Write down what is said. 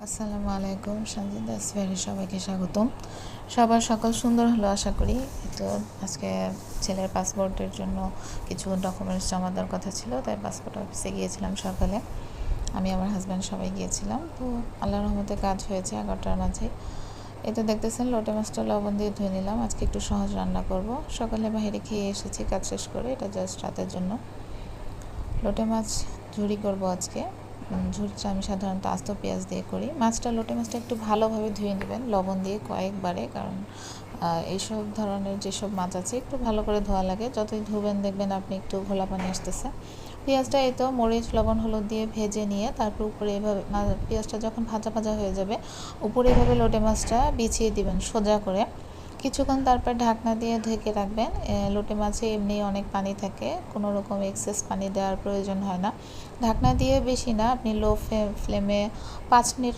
আসসালামু আলাইকুম, সঞ্জিদা স্পেয়ারে সবাইকে স্বাগতম। সবার সকাল সুন্দর হলো আশা করি। তো আজকে ছেলের পাসপোর্টের জন্য কিছু ডকুমেন্টস জমা দেওয়ার কথা ছিল, তাই পাসপোর্ট অফিসে গিয়েছিলাম সকালে। আমি আমার হাজব্যান্ড সবাই গিয়েছিলাম। তো আল্লাহর রহমতে কাজ হয়েছে 11টার মাঝে। এই তো দেখতেছেন লোটে মাছটা লবণ দিয়ে ধুয়ে নিলাম। আজকে একটু সহজ রান্না করব। সকালে বাইরে খেয়ে এসেছি কাজ শেষ করে, এটা জাস্ট রাতের জন্য। লোটে মাছ ঝুরি করব আজকে। ঝুরিটা আমি সাধারণত আস্ত পেঁয়াজ দিয়ে করি। লোটে মাছটা একটু ভালোভাবে ধুয়ে নেবেন লবণ দিয়ে কয়েকবারে, কারণ এইসব ধরনের যেসব মাছ আছে একটু ভালো করে ধোয়া লাগে। যতই ধুবেন দেখবেন আপনি একটু ঘোলা পানি আসতেছে। পেঁয়াজটা এই তো মরিচ লবণ হলুদ দিয়ে ভেজে নিয়ে তারপর উপরে এভাবে পেঁয়াজটা যখন ভাজা ভাজা হয়ে যাবে উপরে এভাবে লোটে মাছটা বিছিয়ে দিবেন সোজা করে। কিছুক্ষণ তারপর ঢাকনা দিয়ে ঢেকে রাখবেন। লোটে মাছে এমনি অনেক পানি থাকে, কোনো রকম এক্সেস পানি দেওয়ার প্রয়োজন হয় না। ঢাকনা দিয়ে বেশি না, আপনি লো ফ্লেমে 5 মিনিট